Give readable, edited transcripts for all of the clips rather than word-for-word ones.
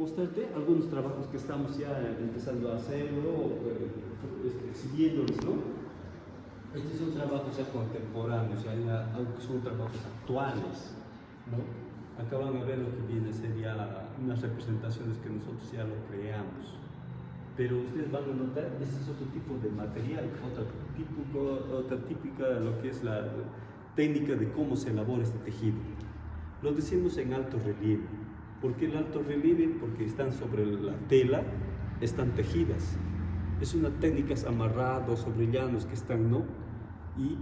Mostrarte algunos trabajos que estamos ya empezando a hacerlo, siguiéndolos, ¿no? Estos son trabajos ya contemporáneos, son trabajos actuales, ¿no? Acá van a ver lo que viene a ser ya unas representaciones que nosotros ya lo creamos. Pero ustedes van a notar, este es otro tipo de material, otra típica, lo que es la técnica de cómo se elabora este tejido. Lo decimos en alto relieve. ¿Por qué el alto relieve? Porque están sobre la tela, están tejidas. Es una técnica amarrados sobre llanos que están, ¿no? Y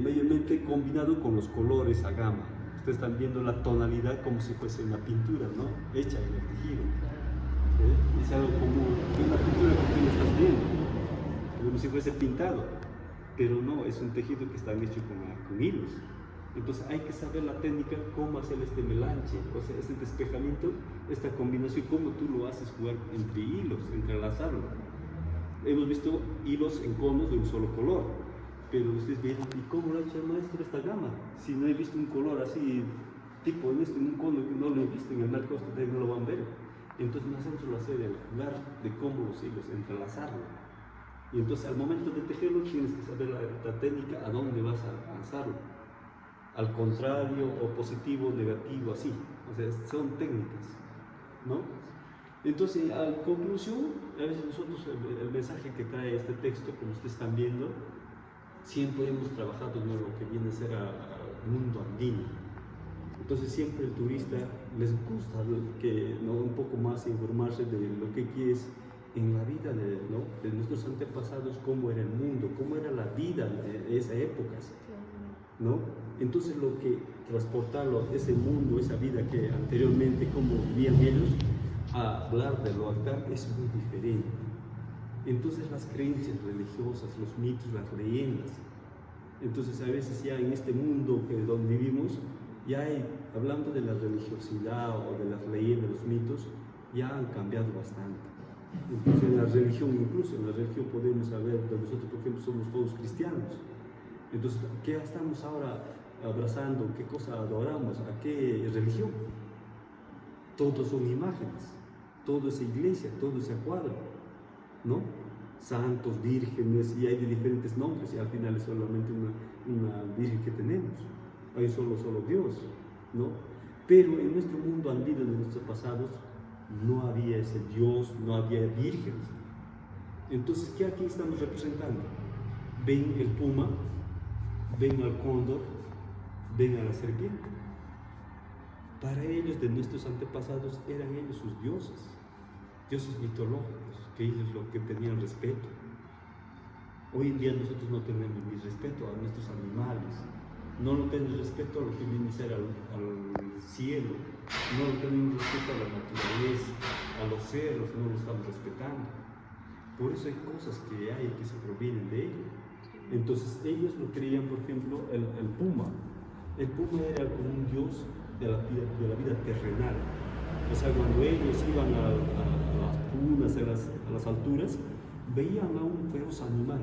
mayormente combinado con los colores a gama. Ustedes están viendo la tonalidad como si fuese una pintura, ¿no? Hecha en el tejido. Es algo como una pintura que tú estás viendo, como si fuese pintado. Pero no, es un tejido que está hecho con hilos. Entonces hay que saber la técnica, cómo hacer este melanche, o sea, este despejamiento, esta combinación, cómo tú lo haces jugar entre hilos, entrelazarlo. Hemos visto hilos en conos de un solo color, pero ustedes ven, ¿y cómo lo ha hecho el maestro esta gama? Si no he visto un color así, tipo en un cono que no lo he visto en el mercado, ustedes no lo van a ver. Entonces nosotros lo hacemos el jugar de cómo los hilos, entrelazarlo. Y entonces al momento de tejerlo tienes que saber la técnica, a dónde vas a lanzarlo. Al contrario, o positivo, negativo, así. O sea, son técnicas, ¿no? Entonces, a conclusión, a veces nosotros, el mensaje que trae este texto, como ustedes están viendo, siempre hemos trabajado en lo que viene a ser al mundo andino. Entonces, siempre el turista les gusta un poco más informarse de lo que es en la vida de nuestros antepasados, cómo era el mundo, cómo era la vida de esas épocas, ¿no? Entonces lo que transportarlo, ese mundo, esa vida que anteriormente como vivían ellos, a hablar de lo actual es muy diferente. Entonces las creencias religiosas, los mitos, las leyendas, entonces a veces ya en este mundo donde vivimos, ya hablando de la religiosidad o de las leyendas, los mitos, ya han cambiado bastante. Entonces en la religión, incluso en la religión podemos saber, nosotros por ejemplo somos todos cristianos. Entonces, ¿qué estamos ahora abrazando? ¿Qué cosa adoramos? ¿A qué religión? Todos son imágenes, todo es iglesia, todo es cuadro, ¿no? Santos, vírgenes, y hay de diferentes nombres, y al final es solamente una virgen que tenemos. Hay solo Dios, ¿no? Pero en nuestro mundo andino, de nuestros pasados, no había ese Dios, no había vírgenes. Entonces, ¿qué aquí estamos representando? Ven el puma, ven al cóndor, ven a la serpiente. Para ellos, de nuestros antepasados, eran ellos sus dioses mitológicos, que ellos lo que tenían respeto. Hoy en día nosotros no tenemos ni respeto a nuestros animales, no tenemos respeto a lo que viene a ser al cielo, no tenemos respeto a la naturaleza, a los cerros, no lo estamos respetando. Por eso hay cosas que se provienen de ellos. Entonces ellos lo creían, por ejemplo, el puma. El puma era como un dios de la vida terrenal. O sea, cuando ellos iban a las dunas, a las alturas, veían a un feroz animal.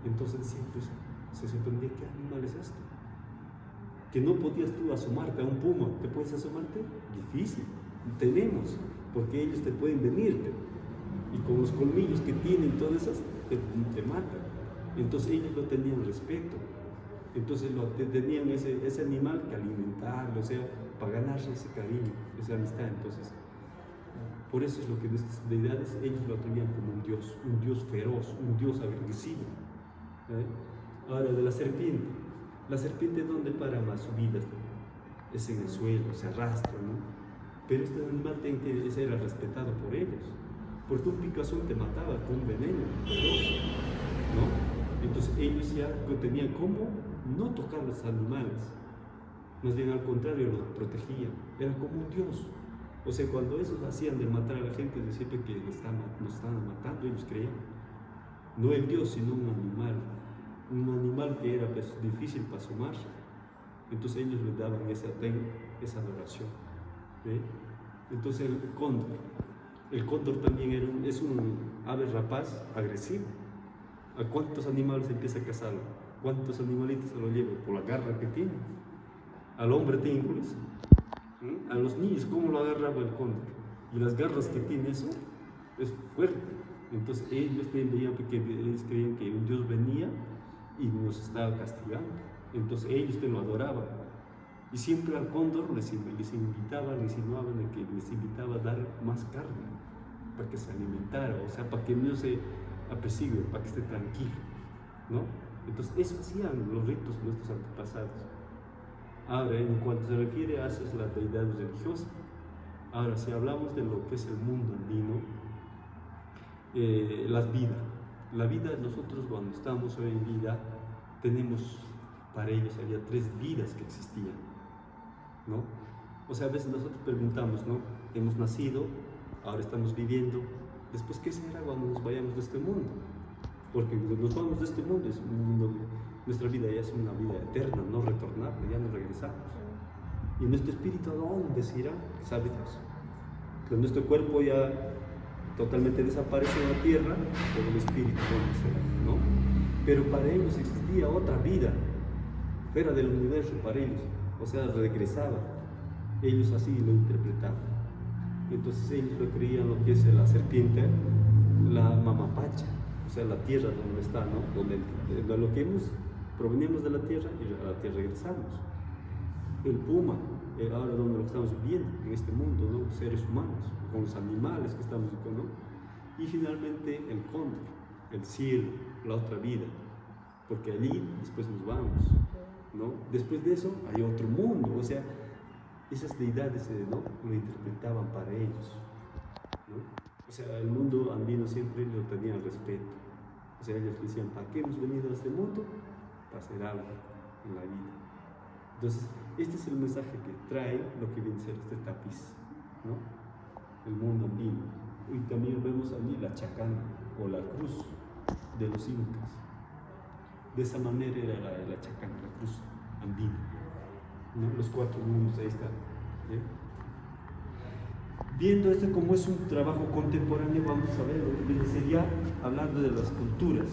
Entonces siempre se sorprendía, ¿qué animal es este? Que no podías tú asomarte a un puma. ¿Te puedes asomarte? Difícil. Tenemos, porque ellos te pueden venirte. Y con los colmillos que tienen, todas esas, te matan. Entonces ellos no tenían respeto. Entonces tenían ese animal que alimentarlo, o sea, para ganarse ese cariño, esa amistad. Entonces, por eso es lo que nuestras deidades, ellos lo tenían como un dios feroz, un dios agresivo. Ahora, de la serpiente, ¿dónde para más su vida? Es en el suelo, se arrastra, ¿no? Pero este animal era respetado por ellos, porque un picazón te mataba con un veneno feroz, ¿no? Entonces ellos ya tenían cómo no tocar a los animales, más bien al contrario, los protegían, era como un dios. O sea, cuando esos hacían de matar a la gente, decían que nos estaban matando, ellos creían, no el dios, sino un animal que era pues, difícil para asomarse. Entonces ellos le daban esa adoración, ¿ve? Entonces el cóndor también es un ave rapaz agresivo. ¿A cuántos animales empieza a cazar? ¿Cuántos animalitos se lo lleva? Por la garra que tiene. Al hombre tiene incluso. A los niños, ¿cómo lo agarraba el cóndor? Y las garras que tiene eso es fuerte. Entonces ellos veían que ellos creían que un Dios venía y nos estaba castigando. Entonces ellos lo adoraban. Y siempre al cóndor les invitaba, les insinuaban de que les invitaba a dar más carne para que se alimentara, o sea, para que no se apercibe, para que esté tranquilo, ¿no? Entonces eso hacían los ritos de nuestros antepasados. Ahora, en cuanto se refiere a eso, es la deidad religiosa. Ahora, si hablamos de lo que es el mundo andino, la vida, nosotros cuando estamos hoy en vida, tenemos, para ellos había 3 vidas que existían, ¿no? O sea, a veces nosotros preguntamos, ¿no? Hemos nacido, ahora estamos viviendo, después ¿qué será cuando nos vayamos de este mundo? Porque nos vamos de este mundo, es un mundo, nuestra vida ya es una vida eterna, no retornable, ya no regresamos. ¿Y nuestro espíritu a dónde se irá? ¿Sabe Dios? Pero nuestro cuerpo ya totalmente desapareció en la tierra, pero el espíritu dónde será, ¿no? Pero para ellos existía otra vida, fuera del universo para ellos, o sea, regresaba. Ellos así lo interpretaban. Entonces ellos lo creían lo que es la serpiente, la mamapacha, o sea, la tierra donde está, ¿no? Donde lo que provenimos de la tierra y a la tierra regresamos. El puma, ahora donde lo estamos viviendo, en este mundo, ¿no? Seres humanos, con los animales que estamos, ¿no? Y finalmente el cóndor, el cielo, la otra vida, porque allí después nos vamos, ¿no? Después de eso hay otro mundo, o sea, esas deidades, ¿no? Lo interpretaban para ellos, ¿no? O sea, el mundo andino siempre lo tenían respeto, o sea, ellos decían, ¿para qué hemos venido a este mundo? Para hacer algo en la vida. Entonces, este es el mensaje que trae lo que viene a ser este tapiz, ¿no? El mundo andino. Y también vemos allí la chacana o la cruz de los incas. De esa manera era la chacana, la cruz andina, ¿no? Los 4 mundos, ahí están, ¿eh? Viendo esto como es un trabajo contemporáneo, vamos a ver lo que sería hablando de las culturas.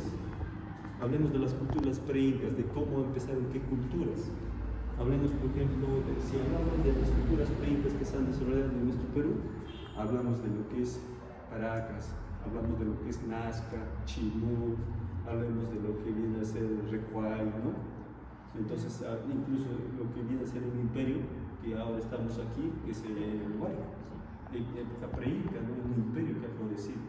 Hablemos de las culturas pre-incas, de cómo empezaron, qué culturas. Hablemos, por ejemplo, si hablamos de las culturas pre-incas que se han desarrollado en nuestro Perú, hablamos de lo que es Paracas, hablamos de lo que es Nazca, Chimú, hablemos de lo que viene a ser Recuay, ¿no? Entonces, incluso lo que viene a ser un imperio, que ahora estamos aquí, que es Uruguay, época pre-inca, ¿no? Un imperio que ha florecido.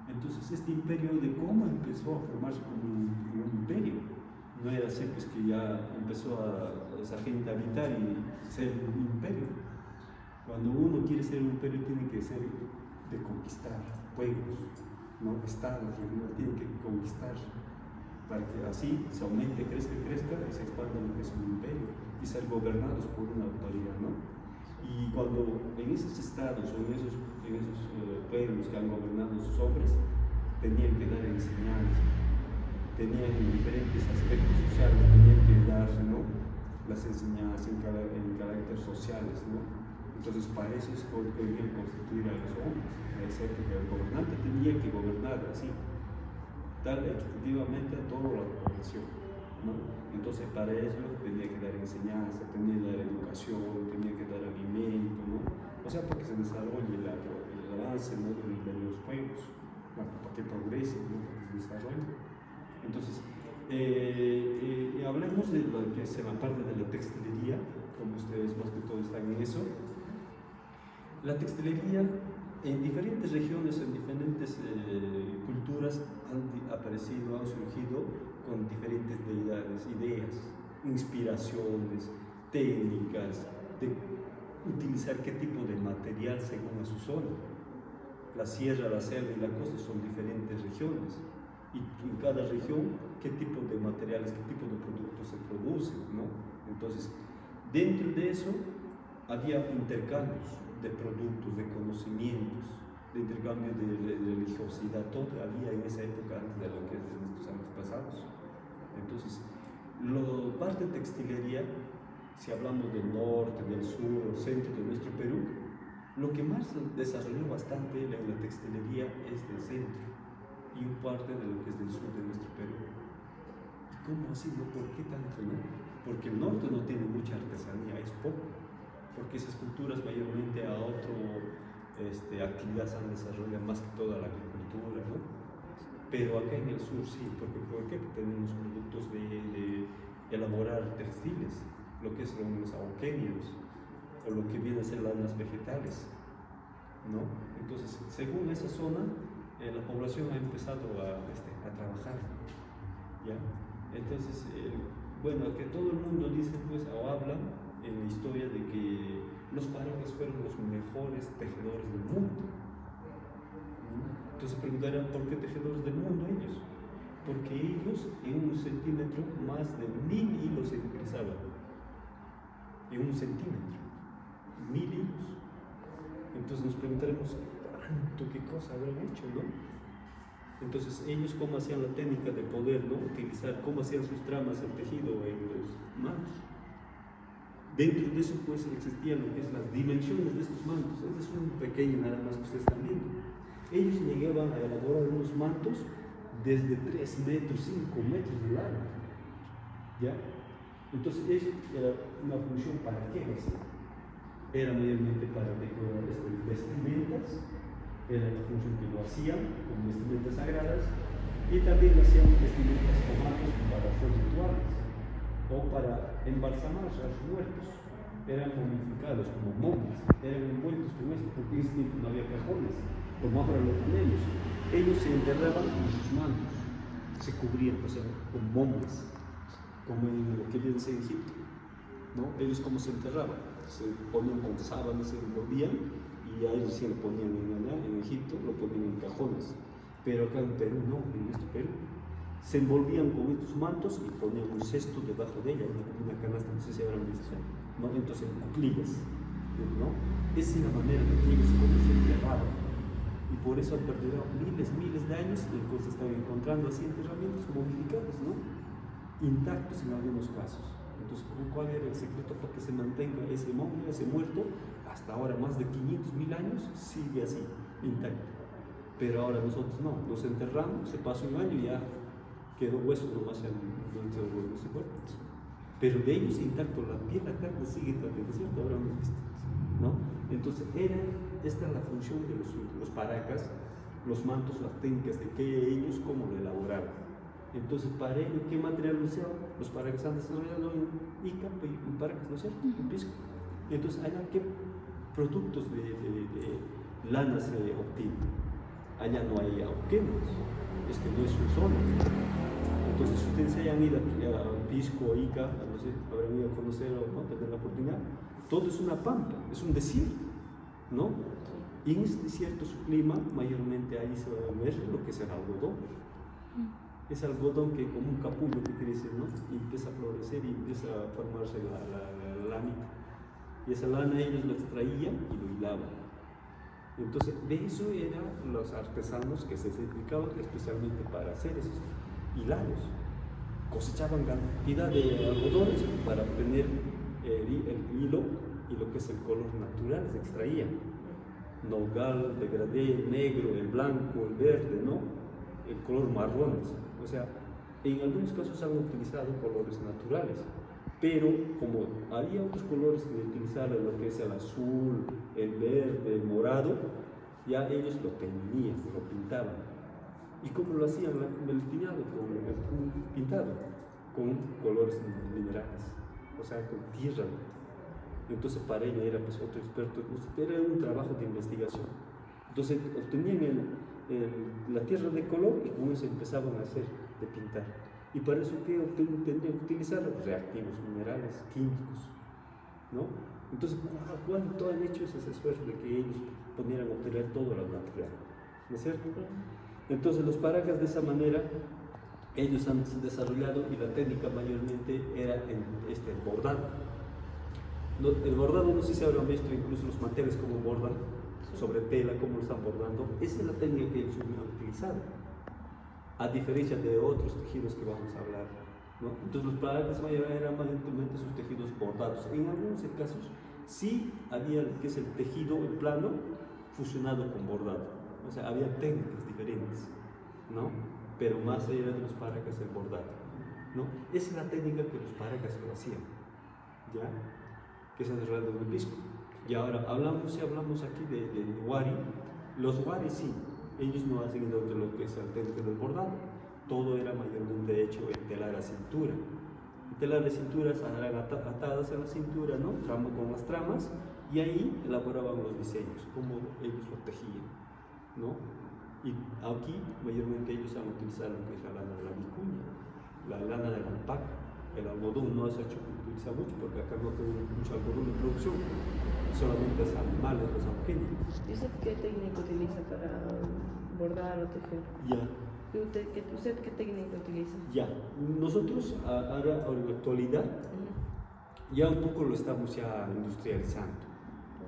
Entonces, este imperio, de cómo empezó a formarse como un imperio, no era así, pues que ya empezó a esa gente a habitar y ser un imperio. Cuando uno quiere ser un imperio, tiene que ser de conquistar pueblos, ¿no? Estados, tiene que conquistar para que así se aumente, crezca y se expanda lo que es un imperio y ser gobernados por una autoridad, ¿no? Y cuando en esos estados o en esos pueblos que han gobernado sus hombres, tenían que dar enseñanza, tenían en diferentes aspectos sociales, tenían que dar, ¿no? Las enseñanzas en carácter sociales, ¿no? Entonces para eso es que debían constituir a los hombres. En esa época el gobernante tenía que gobernar así, dar equitativamente a toda la población, ¿no? Entonces para eso tenía que dar enseñanza, tenía que dar educación, tenía que dar alimento, ¿no? O sea, para que se desarrolle el avance, ¿no? de los pueblos, para que progrese, ¿no? Para que se desarrolle. Entonces, hablemos de lo que es la parte de la textilería, como ustedes más que todo están en eso. La textilería en diferentes regiones, en diferentes culturas han aparecido, han surgido con diferentes deidades, ideas, inspiraciones, técnicas, de utilizar qué tipo de material según a su zona. La sierra, la selva y la costa son diferentes regiones. Y en cada región, qué tipo de materiales, qué tipo de productos se producen, ¿no? Entonces, dentro de eso, había intercambios de productos, de conocimientos, de intercambio de religiosidad, todo había en esa época antes de lo que es de nuestros antepasados. Entonces, la parte de textilería, si hablamos del norte, del sur, centro de nuestro Perú, lo que más desarrolló bastante la textilería es del centro y un parte de lo que es del sur de nuestro Perú. ¿Y cómo así? ¿No? ¿Por qué tanto? No? Porque el norte no tiene mucha artesanía, es poco, porque esas culturas mayormente a otro actividades han desarrollado más que toda la agricultura, ¿no? Pero acá en el sur sí, porque ¿por qué? Tenemos productos de elaborar textiles, lo que son los auquenios, o lo que viene a ser lanas vegetales, ¿no? Entonces, según esa zona, la población ha empezado a trabajar, ¿ya? Entonces, bueno, que todo el mundo dice, pues, o habla en la historia de que los paracas fueron los mejores tejedores del mundo. Entonces preguntarán, ¿por qué tejedores del mundo ellos? Porque ellos en 1 centímetro más de 1000 hilos se utilizaban. En 1 centímetro, 1000 hilos. Entonces nos preguntaremos, ¿cuánto qué cosa habrán hecho, no? Entonces ellos cómo hacían la técnica de poder, ¿no? Utilizar, cómo hacían sus tramas, el tejido en los mantos. Dentro de eso pues existían lo que es las dimensiones de estos mantos. Este es un pequeño nada más que ustedes están viendo. Ellos llegaban a elaborar unos mantos desde 3 metros, 5 metros de largo, ¿ya? Entonces eso era una función para qué hacían. Era mayormente para decorar vestimentas, era la función que lo hacían con vestimentas sagradas, y también hacían vestimentas con mantos para hacer rituales o para embalsamar a los muertos. Eran momificados como momias, eran envueltos con esto, porque en ese tiempo no había cajones, como ahora lo tenemos. Ellos se enterraban con sus mantos, se cubrían, o sea, con momias, como en lo que viene a ser Egipto, ¿no? Ellos como se enterraban, se ponían con sábanas, se envolvían, y ahí recién lo ponían en Egipto, lo ponían en cajones. Pero acá en Perú no, en este Perú se envolvían con estos mantos y ponían un cesto debajo de ella, una canasta, no sé si habrán visto, ¿no? Entonces en cuclillas, ¿no? Esa es la manera de que ellos se enterraban, y por eso han perdido miles de años, y entonces están encontrando así enterramientos momificados, ¿no? Intactos en algunos casos. Entonces, ¿cuál era el secreto para que se mantenga ese momia, ese muerto, hasta ahora, más de 500.000 años, sigue así, intacto? Pero ahora nosotros no, nos enterramos, se pasa un año y ya quedó hueso nomás dentro de ese cuerpo. Pero de ellos intacto, la piel, la carne sigue también, ¿cierto? Ahora hemos visto, ¿no? Entonces, esta es la función de los paracas, los mantos, las técnicas de que ellos, cómo lo elaboraban. Entonces, para ello, ¿qué material usaban? Los paracas han desarrollado en Ica, en Paracas, ¿no es cierto? En Pisco. Entonces, allá, ¿qué productos de lana se obtienen? Allá no hay auquenios, es que no es su zona. Entonces, si ustedes hayan ido a Pisco, Ica, no sé, habrán ido a conocer o no, tener la oportunidad, todo es una pampa, es un desierto, ¿no? Y en ese desierto, su clima, mayormente ahí se va a ver lo que es el algodón. Es algodón que como un capullo que crece, ¿no? Y empieza a florecer y empieza a formarse la lanita. Y esa lana ellos lo extraían y lo hilaban. Entonces, de eso eran los artesanos que se dedicaban especialmente para hacer esos hilados. Cosechaban cantidad de algodones para obtener el hilo y lo que es el color natural, se extraían. Nogal, degradé, el negro, el blanco, el verde, ¿no? El color marrón. O sea, en algunos casos han utilizado colores naturales, pero como había otros colores que utilizaban, lo que es el azul, el verde, el morado, ya ellos lo teñían, lo pintaban. ¿Y cómo lo hacían? El pintado con colores minerales, o sea, con tierra. Entonces para ello era pues otro experto, era un trabajo de investigación. Entonces obtenían la tierra de color y con eso empezaban a hacer, de pintar. Y para eso que tendrían que utilizar reactivos minerales, químicos, ¿no? Entonces, ¿cuánto han hecho esos esfuerzos de que ellos pudieran obtener todo lo natural? ¿No es cierto? Entonces los paracas de esa manera, ellos han desarrollado, y la técnica mayormente era el bordado. El bordado, no sé si habrán visto incluso los manteles como bordan sobre tela, como lo están bordando. Esa es la técnica que ellos han utilizado, a diferencia de otros tejidos que vamos a hablar, ¿no? Entonces los paracas eran mayormente sus tejidos bordados. En algunos casos sí había lo que es el tejido, el plano, fusionado con bordado. O sea, había técnicas diferentes, ¿no? Pero más allá de los paracas, el bordado, ¿no? Esa es la técnica que los paracas lo hacían, ¿ya? Que es alrededor del Pisco. Y ahora si hablamos aquí de wari, los waris sí, ellos no hacen de lo que es el tema del bordado, todo era mayormente hecho en telar a cintura. Telas de cinturas eran atadas a la cintura, ¿no? Con las tramas, y ahí elaboraban los diseños, cómo ellos lo tejían, ¿no? Y aquí mayormente ellos han utilizado lo que es la lana de la vicuña, la lana de la alpaca, el algodón no se ha hecho utilizar mucho porque acá no tenemos mucho algodón en producción, solamente es animales, los pequeños. ¿Y usted qué técnica utiliza para bordar o tejer? Ya. ¿Usted qué técnica utiliza? Ya, nosotros ahora en la actualidad ya un poco lo estamos ya industrializando,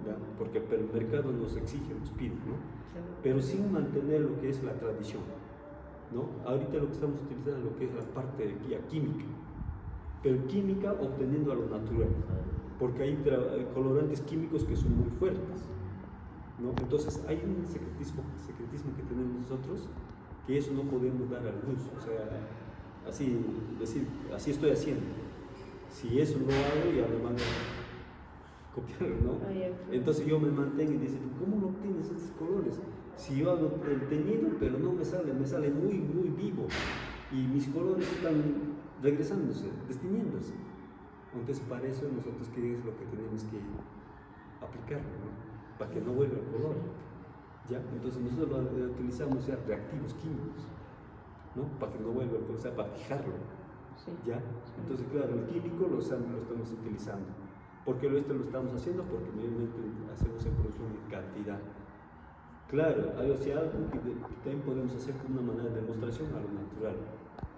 ¿ya? Porque el mercado nos exige, nos pide, ¿no? Pero sin mantener lo que es la tradición, ¿no? Ahorita lo que estamos utilizando es lo que es la parte ya química, pero química obteniendo a lo natural, porque hay colorantes químicos que son muy fuertes, ¿no? Entonces hay un secretismo que tenemos nosotros, que eso no podemos dar a luz, o sea, así decir, así estoy haciendo. Si eso lo hago, ya me van a copiar, ¿no? Entonces yo me mantengo y dice, ¿cómo no obtienes estos colores? Si yo hago el teñido, pero no me sale muy, muy vivo, y mis colores están regresándose, destiñéndose. Entonces para eso nosotros, ¿qué es lo que tenemos que aplicar, ¿no? Para que no vuelva el color. ¿Ya? Entonces nosotros utilizamos ya reactivos químicos, ¿no? Para que no vuelva a usar, para fijarlo. Sí. ¿Ya? Entonces, claro, el químico lo estamos utilizando. ¿Por qué esto lo estamos haciendo? Porque mayormente hacemos en producción en cantidad. Claro, hay algo que también podemos hacer como una manera de demostración a lo natural,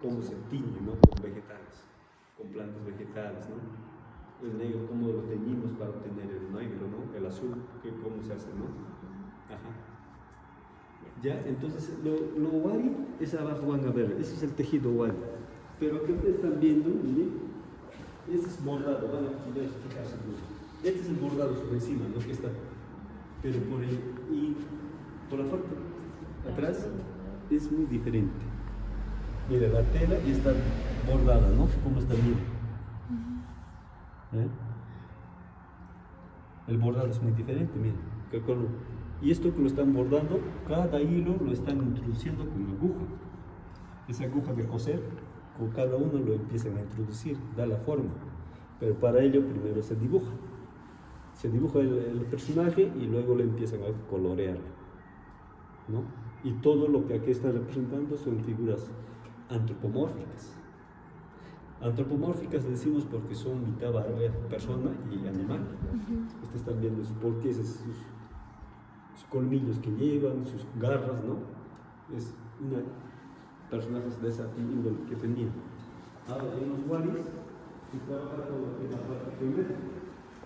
cómo se tiñe, ¿no? Con vegetales, con plantas vegetales, ¿no? El negro, cómo lo teñimos para obtener el negro, ¿no? El azul, cómo se hace, ¿no? Ajá. ¿Ya? Entonces, lo wari es abajo, van a ver, ese es el tejido wari. Pero aquí ustedes están viendo, miren, este es bordado, van a poder fijarse mucho. Este es el bordado sobre encima, ¿no? Que está, pero por la parte atrás es muy diferente. Mira, la tela y está bordada, ¿no? ¿Cómo está bien? El bordado es muy diferente, miren, que color. Y esto que lo están bordando, cada hilo lo están introduciendo con aguja. Esa aguja de coser, con cada uno lo empiezan a introducir, da la forma. Pero para ello primero se dibuja. Se dibuja el personaje y luego lo empiezan a colorear, ¿no? Y todo lo que aquí está representando son figuras antropomórficas. Antropomórficas decimos porque son mitad persona y animal. Ustedes están viendo por qué sus colmillos que llevan, sus garras, ¿no? Es una personajes de esa índole que tenían. Ahora, en los waris, se trabaja todo en la parte primera,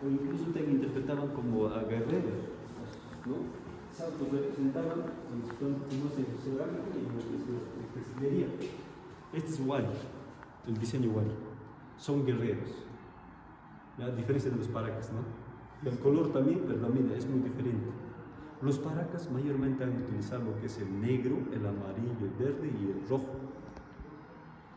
o incluso te interpretaban como a guerreros, ¿no? Saltos representaban como cerámica y textilería. Este es wari, el diseño wari. Son guerreros, a diferencia de los paracas, ¿no? El color también, pero también es muy diferente. Los paracas mayormente han utilizado lo que es el negro, el amarillo, el verde y el rojo.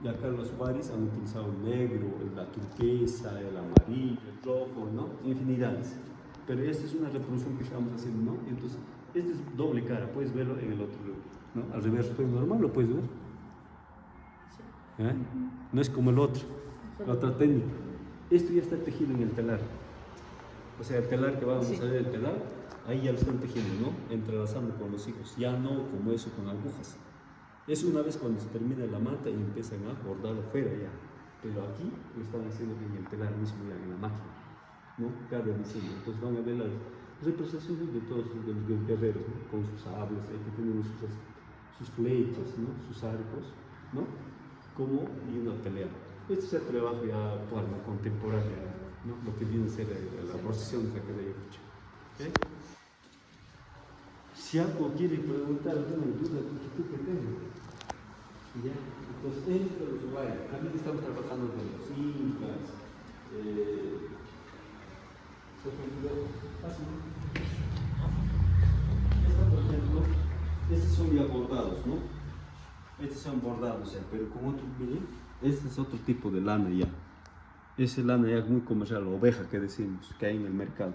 Y acá los waris han utilizado el negro, la turquesa, el amarillo, el rojo, ¿no? Infinidades. Pero esta es una reproducción que estamos haciendo, ¿no? Entonces, este es doble cara, puedes verlo en el otro, ¿no? Al revés, pues normal lo puedes ver. ¿Eh? No es como el otro, la otra técnica. Esto ya está tejido en el telar. O sea, el telar que vamos a ver, el telar, ahí ya lo están tejiendo, ¿no? Entrelazando con los hijos, ya no como eso con agujas. Es una vez cuando se termina la manta y empiezan a bordarlo fuera ya. Pero aquí lo están haciendo en el telar mismo, ya en la máquina, ¿no? Cada diseño. Entonces van a ver las representaciones de todos los guerreros, ¿no? Con sus sables, ahí que tenemos sus flechas, ¿no? Sus arcos, ¿no? Como y una pelea. Este es el trabajo ya actual, ¿no? Contemporáneo, ¿no? Lo que viene a ser la procesión de la que de hecho. ¿Okay? Si algo quiere preguntar, alguna duda que tenga. ¿Ya? Entonces, esto es los guayos. También estamos trabajando con los incas. Por ejemplo, por ejemplo, estos son ya bordados, ¿no? Estos son bordados ya, pero con otro, miren, este es otro tipo de lana ya. Esa lana ya muy comercial, oveja que decimos, que hay en el mercado.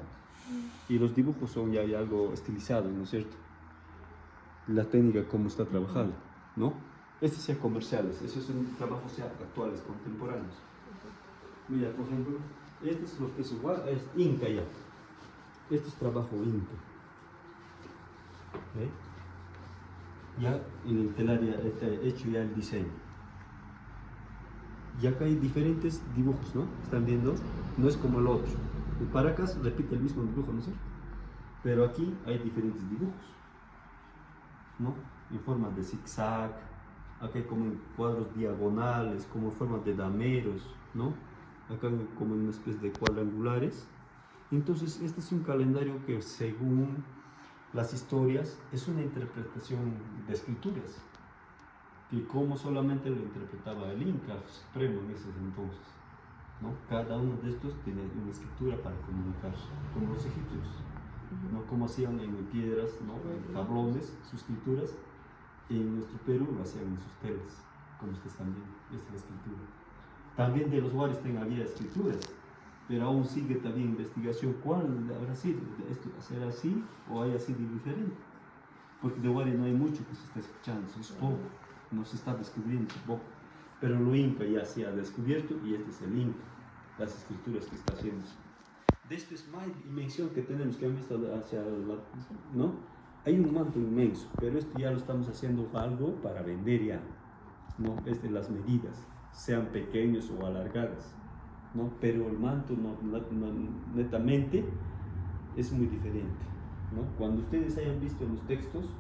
Y los dibujos son ya algo estilizado, ¿no es cierto? La técnica como está trabajando, ¿no? Estos sean comerciales, esos son trabajos ya actuales, contemporáneos. Mira, por ejemplo, este es lo que es igual, es Inca ya. Este es trabajo Inca. ¿Ve? Ya en el telaria está hecho ya el diseño. Y acá hay diferentes dibujos, ¿no? ¿Están viendo? No es como el otro. El Paracas repite el mismo dibujo, ¿no es cierto? Pero aquí hay diferentes dibujos, ¿no? En forma de zigzag, acá hay como en cuadros diagonales, como en forma de dameros, ¿no? Acá como en una especie de cuadrangulares. Entonces, este es un calendario que según las historias es una interpretación de escrituras, que como solamente lo interpretaba el Inca Supremo en ese entonces, ¿no? Cada uno de estos tenía una escritura para comunicarse, como los egipcios, ¿no? Como hacían en piedras, ¿no? En tablones, sus escrituras. En nuestro Perú lo hacían en sus telas, como ustedes están viendo, esta es la escritura. También de los Huaris había escrituras, pero aún sigue también investigación cuál habrá sido, esto será así o haya sido diferente, porque de Huari no hay mucho que se está escuchando, es poco, no se está descubriendo, es poco, pero lo Inca ya se ha descubierto y este es el Inca, las escrituras que está haciendo. De esta es más dimensión que tenemos, que han visto hacia la, ¿no? Hay un manto inmenso, pero esto ya lo estamos haciendo algo para vender ya, ¿no? Las medidas, sean pequeños o alargadas, ¿no? Pero el manto netamente es muy diferente, ¿no? Cuando ustedes hayan visto los textos,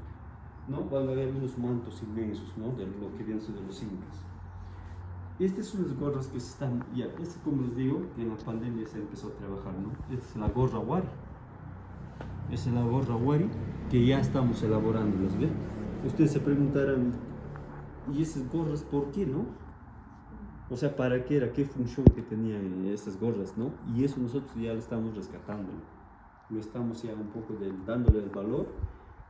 ¿no? Van a ver unos mantos inmensos, ¿no? De lo que vienen de los incas. Estas son las gorras que se están, ya, como les digo, que en la pandemia se empezó a trabajar, ¿no? Esta es la gorra Huari. Esa es la gorra Huari que ya estamos elaborando, ¿las ven? Ustedes se preguntarán, ¿y esas gorras por qué, no? O sea, ¿para qué era? ¿Qué función que tenían estas gorras, no? Y eso nosotros ya lo estamos rescatando. Lo estamos ya un poco dándole el valor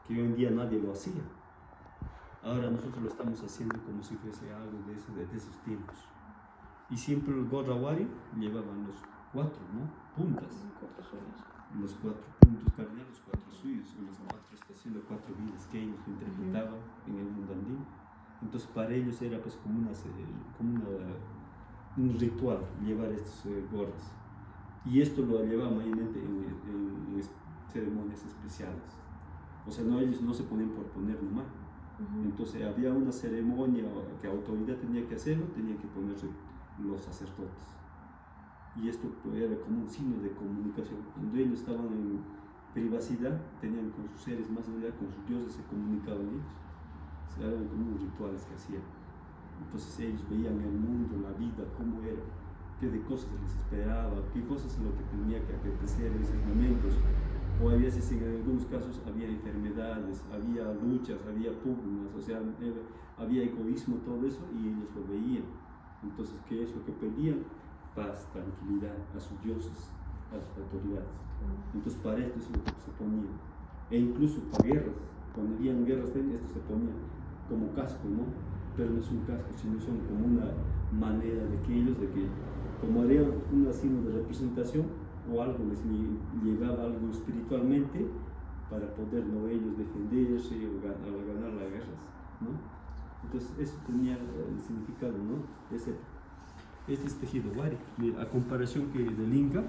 que hoy en día nadie lo hacía. Ahora nosotros lo estamos haciendo como si fuese algo de esos tiempos. Y siempre el gorra Huari llevaban los cuatro, ¿no? Puntas. Los cuatro puntos cardinales, los cuatro suyos, las cuatro estaciones, las cuatro vidas que ellos interpretaban en el mundo andino. Entonces para ellos era pues como un ritual llevar estas gorras. Y esto lo llevaban mayormente en ceremonias especiales. O sea, no, ellos no se ponían por poner nomás. Entonces había una ceremonia que la autoridad tenía que hacerlo, tenían que ponerse los sacerdotes. Y esto era como un signo de comunicación. Cuando ellos estaban en privacidad, tenían con sus seres más allá, con sus dioses, se comunicaban ellos. Eran como rituales que hacían. Entonces ellos veían el mundo, la vida, cómo era, qué de cosas les esperaba, qué cosas es lo que tenía que acontecer en esos momentos. O a veces en algunos casos había enfermedades, había luchas, había pugnas, o sea, había egoísmo, todo eso, y ellos lo veían. Entonces, ¿qué es lo que pedían? Paz, tranquilidad a sus dioses, a sus autoridades. Entonces, para esto es lo que se ponía. E incluso para guerras, cuando habían guerras, esto se ponía como casco, ¿no? Pero no es un casco, sino son como una manera de que ellos, como harían un signo de representación o algo les llegaba algo espiritualmente para poder ¿no? ellos defenderse o ganar las guerras, ¿no? Entonces eso tenía el significado, ¿no? Este es tejido Huari, a comparación que del Inca,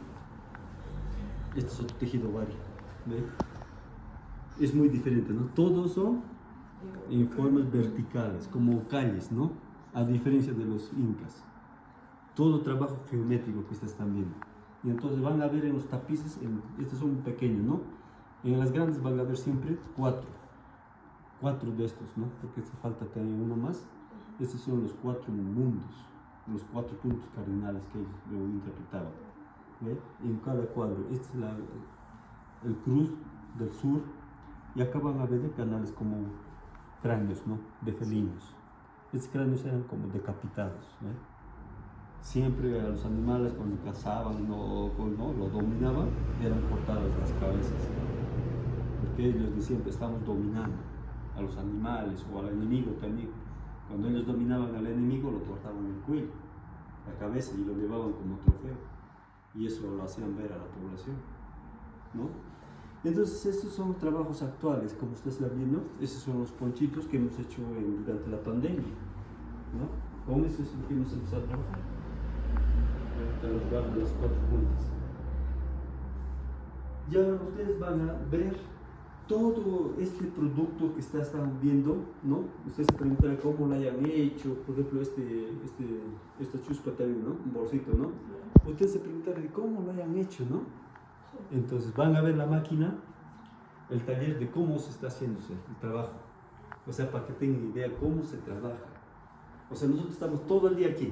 este es otro tejido Huari, ¿ve? Es muy diferente, ¿no? Todos son en formas verticales, como calles, ¿no? A diferencia de los incas. Todo trabajo geométrico que ustedes están viendo. Y entonces van a ver en los tapices, estos son pequeños, ¿no? En las grandes van a ver siempre cuatro de estos, ¿no? Porque hace falta también uno más. Estos son los cuatro mundos, los cuatro puntos cardinales que ellos lo interpretaban. ¿Ve? En cada cuadro, este es el cruz del sur, y acá van a ver canales como cráneos, ¿no? De felinos. Estos cráneos eran como decapitados, ¿no? Siempre a los animales cuando cazaban no, lo dominaban, eran cortadas las cabezas. Porque ellos decían que estamos dominando a los animales o al enemigo también. Cuando ellos dominaban al enemigo lo cortaban el cuello, la cabeza y lo llevaban como trofeo. Y eso lo hacían ver a la población. ¿no? Entonces estos son trabajos actuales, como ustedes están viendo, esos son los ponchitos que hemos hecho durante la pandemia, ¿no? Con eso es lo que hemos empezado a trabajar. Ahorita los guardo las 4 puntas. Y ahora ustedes van a ver todo este producto que están viendo, ¿no? Ustedes se preguntarán cómo lo hayan hecho, por ejemplo, esta chuspa también, ¿no? Un bolsito, ¿no? Ustedes se preguntarán cómo lo hayan hecho, ¿no? Entonces van a ver la máquina, el taller de cómo se está haciéndose el trabajo. O sea, para que tengan idea cómo se trabaja. O sea, nosotros estamos todo el día aquí,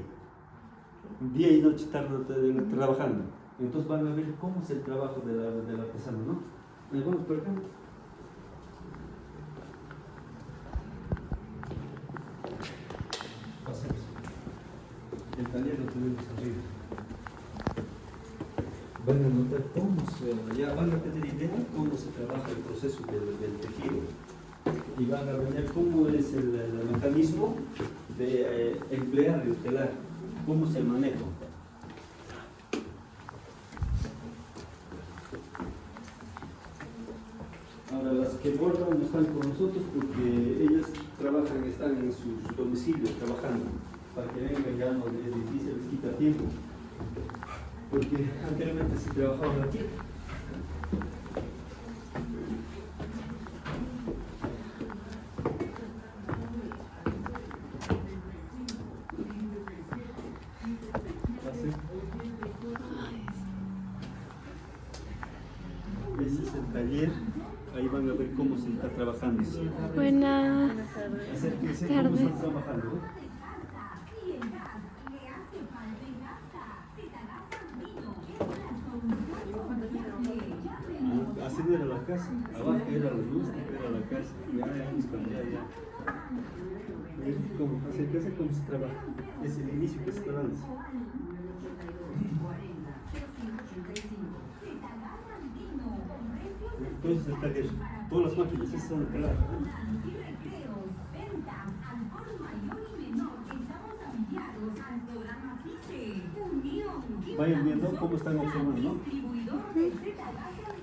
día y noche trabajando. Entonces van a ver cómo es el trabajo del artesano, ¿no? Vamos por acá. Pasemos. El taller lo tenemos arriba. Van a notar ya van a tener idea cómo se trabaja el proceso del tejido y van a ver cómo es el mecanismo de emplear el telar, cómo es el manejo. Ahora las que bordan no están con nosotros porque ellas están en sus domicilios trabajando, para que vengan ya no es difícil, les quita tiempo. Porque anteriormente se trabajaba aquí. Ese es el taller, ahí van a ver cómo se está trabajando. Buenas Acérquense tardes. cómo están trabajando, ¿no? Así era la casa, abajo era la luz, era la casa, ya hemos cambiado ya. Como acérquense cómo se trabaja, es el inicio que se está dando. Entonces el taller, todas las máquinas están de pelar. Vayan viendo cómo están observando, ¿no?